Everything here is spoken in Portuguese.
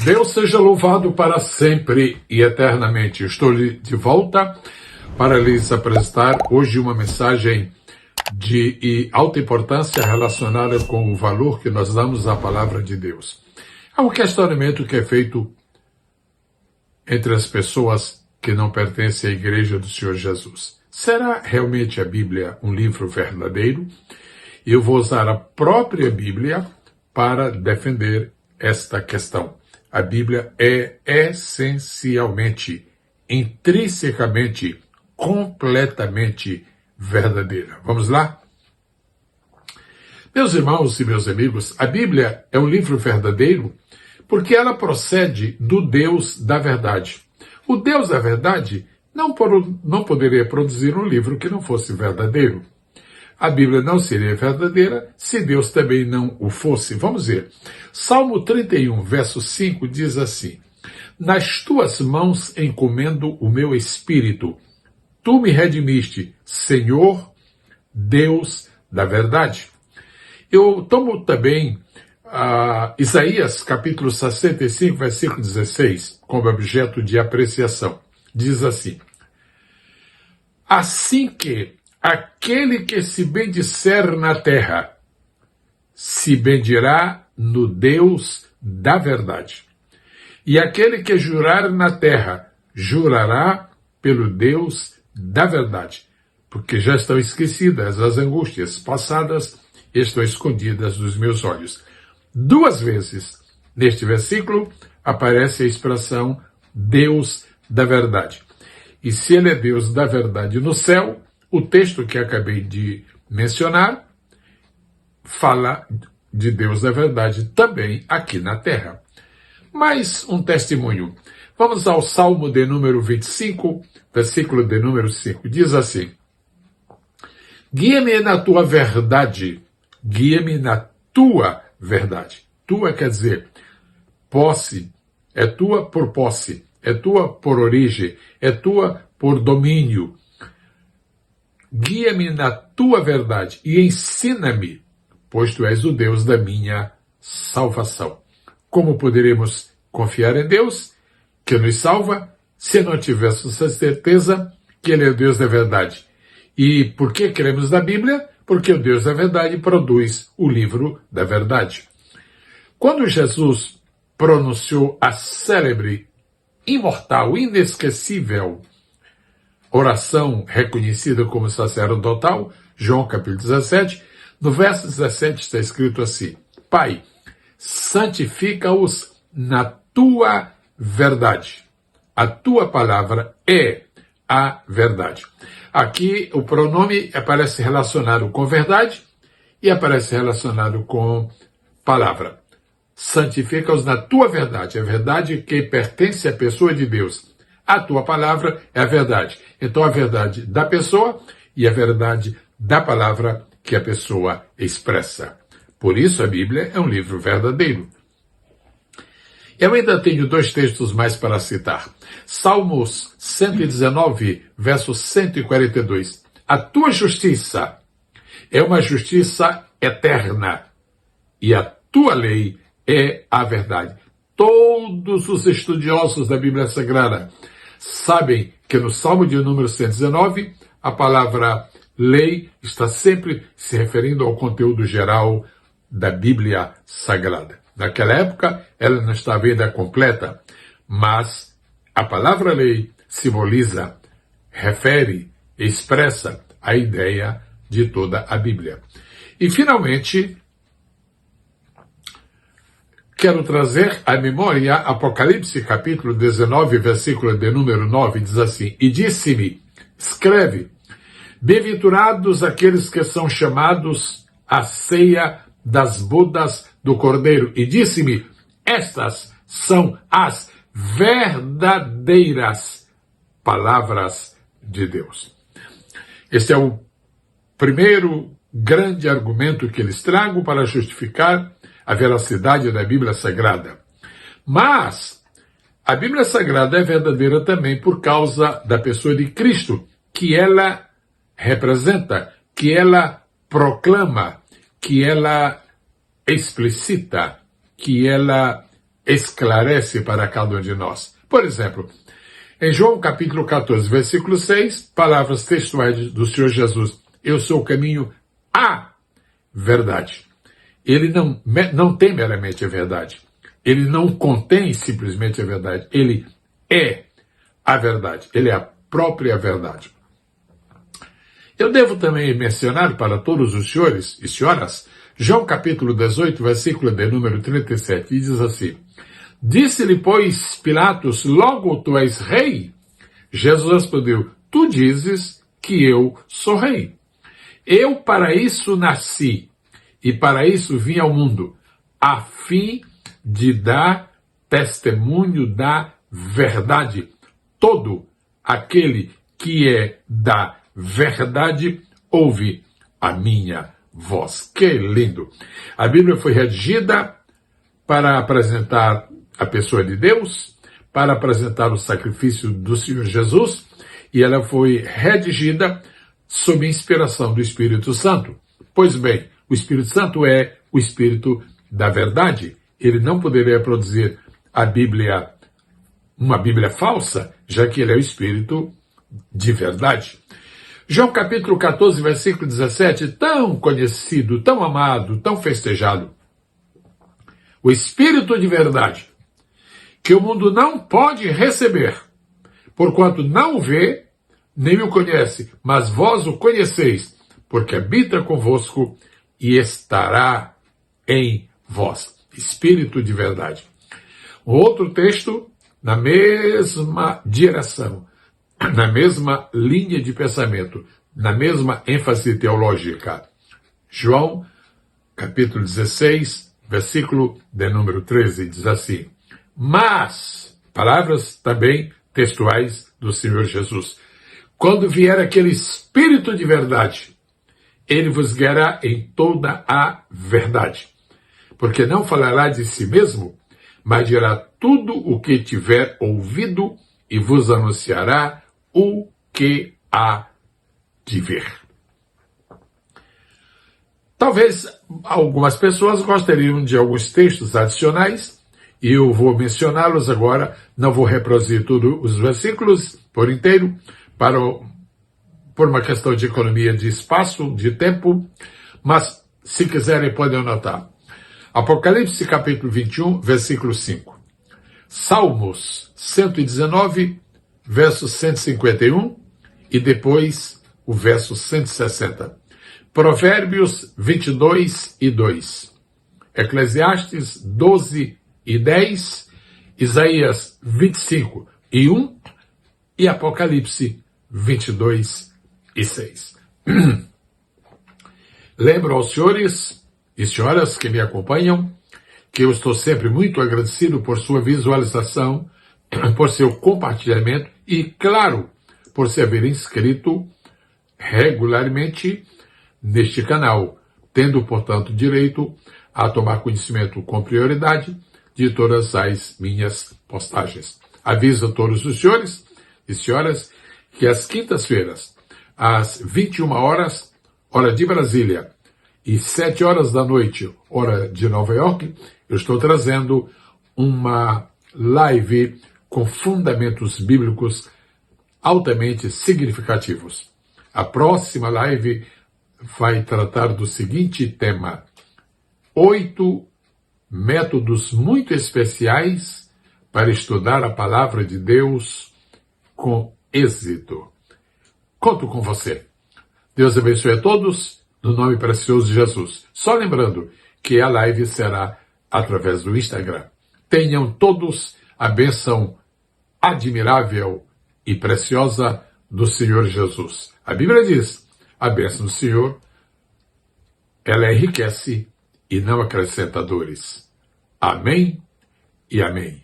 Deus seja louvado para sempre e eternamente. Estou de volta para lhes apresentar hoje uma mensagem de alta importância relacionada com o valor que nós damos à palavra de Deus. É um questionamento que é feito entre as pessoas que não pertencem à Igreja do Senhor Jesus. Será realmente a Bíblia um livro verdadeiro? Eu vou usar a própria Bíblia para defender esta questão. A Bíblia é essencialmente, intrinsecamente, completamente verdadeira. Vamos lá? Meus irmãos e meus amigos, a Bíblia é um livro verdadeiro porque ela procede do Deus da verdade. O Deus da verdade não poderia produzir um livro que não fosse verdadeiro. A Bíblia não seria verdadeira se Deus também não o fosse. Vamos ver. Salmo 31, verso 5 diz assim: Nas tuas mãos encomendo o meu espírito. Tu me redimiste, Senhor, Deus da verdade. Eu tomo também Isaías, capítulo 65, versículo 16, como objeto de apreciação. Diz assim: Assim que aquele que se bendizer na terra, se bendirá no Deus da verdade. E aquele que jurar na terra, jurará pelo Deus da verdade. Porque já estão esquecidas as angústias passadas, estão escondidas dos meus olhos. 2 vezes neste versículo aparece a expressão Deus da verdade. E se ele é Deus da verdade no céu, o texto que acabei de mencionar fala de Deus da verdade também aqui na terra. Mais um testemunho. Vamos ao Salmo de número 25, versículo de número 5. Diz assim: Guia-me na tua verdade, guia-me na tua verdade. Tua quer dizer posse, é tua por posse, é tua por origem, é tua por domínio. Guia-me na tua verdade e ensina-me, pois tu és o Deus da minha salvação. Como poderemos confiar em Deus, que nos salva, se não tivéssemos a certeza que Ele é o Deus da verdade? E por que cremos na Bíblia? Porque o Deus da verdade produz o livro da verdade. Quando Jesus pronunciou a célebre, imortal, inesquecível oração reconhecida como sacerdotal, João capítulo 17, no verso 17 está escrito assim: Pai, santifica-os na tua verdade. A tua palavra é a verdade. Aqui o pronome aparece relacionado com verdade e aparece relacionado com palavra. Santifica-os na tua verdade, a verdade que pertence à pessoa de Deus. A tua palavra é a verdade. Então a verdade da pessoa e a verdade da palavra que a pessoa expressa. Por isso a Bíblia é um livro verdadeiro. Eu ainda tenho 2 textos mais para citar. Salmos 119, verso 142. A tua justiça é uma justiça eterna e a tua lei é a verdade. Todos os estudiosos da Bíblia Sagrada sabem que no Salmo de número 119, a palavra lei está sempre se referindo ao conteúdo geral da Bíblia Sagrada. Naquela época, ela não estava ainda completa, mas a palavra lei simboliza, refere, expressa a ideia de toda a Bíblia. E, finalmente, quero trazer à memória Apocalipse, capítulo 19, versículo de número 9, diz assim: E disse-me, escreve, bem-aventurados aqueles que são chamados à ceia das bodas do Cordeiro. E disse-me, estas são as verdadeiras palavras de Deus. Este é o primeiro grande argumento que eles tragam para justificar a veracidade da Bíblia Sagrada. Mas a Bíblia Sagrada é verdadeira também por causa da pessoa de Cristo, que ela representa, que ela proclama, que ela explicita, que ela esclarece para cada um de nós. Por exemplo, em João capítulo 14, versículo 6, palavras textuais do Senhor Jesus: eu sou o caminho à verdade. Ele não tem meramente a verdade. Ele não contém simplesmente a verdade. Ele é a verdade. Ele é a própria verdade. Eu devo também mencionar para todos os senhores e senhoras, João capítulo 18, versículo de número 37, e diz assim: disse-lhe, pois, Pilatos, logo tu és rei? Jesus respondeu: tu dizes que eu sou rei. Eu para isso nasci, e para isso vim ao mundo, a fim de dar testemunho da verdade. Todo aquele que é da verdade ouve a minha voz. Que lindo! A Bíblia foi redigida para apresentar a pessoa de Deus, para apresentar o sacrifício do Senhor Jesus, e ela foi redigida sob inspiração do Espírito Santo. Pois bem, o Espírito Santo é o Espírito da verdade. Ele não poderia produzir uma Bíblia falsa, já que ele é o Espírito de verdade. João capítulo 14, versículo 17, tão conhecido, tão amado, tão festejado. O Espírito de verdade, que o mundo não pode receber, porquanto não o vê, nem o conhece, mas vós o conheceis, porque habita convosco e estará em vós. Espírito de verdade. Outro texto, na mesma direção, na mesma linha de pensamento, na mesma ênfase teológica. João, capítulo 16, versículo de número 13, diz assim: mas, palavras também textuais do Senhor Jesus, quando vier aquele Espírito de verdade, ele vos guiará em toda a verdade, porque não falará de si mesmo, mas dirá tudo o que tiver ouvido e vos anunciará o que há de ver. Talvez algumas pessoas gostariam de alguns textos adicionais, e eu vou mencioná-los agora, não vou reproduzir todos os versículos por inteiro, por uma questão de economia de espaço, de tempo, mas se quiserem podem anotar. Apocalipse capítulo 21, versículo 5. Salmos 119, verso 151 e depois o verso 160. Provérbios 22 e 2. Eclesiastes 12 e 10. Isaías 25 e 1 e Apocalipse 22 e 6. Lembro aos senhores e senhoras que me acompanham que eu estou sempre muito agradecido por sua visualização, por seu compartilhamento e, claro, por se haver inscrito regularmente neste canal, tendo, portanto, direito a tomar conhecimento com prioridade de todas as minhas postagens. Aviso a todos os senhores e senhoras que às quintas-feiras, às 21 horas, hora de Brasília, e 7 horas da noite, hora de Nova York, eu estou trazendo uma live com fundamentos bíblicos altamente significativos. A próxima live vai tratar do seguinte tema: 8 métodos muito especiais para estudar a palavra de Deus com êxito. Conto com você. Deus abençoe a todos, no nome precioso de Jesus. Só lembrando que a live será através do Instagram. Tenham todos a bênção admirável e preciosa do Senhor Jesus. A Bíblia diz: a bênção do Senhor, ela enriquece e não acrescenta dores. Amém e amém.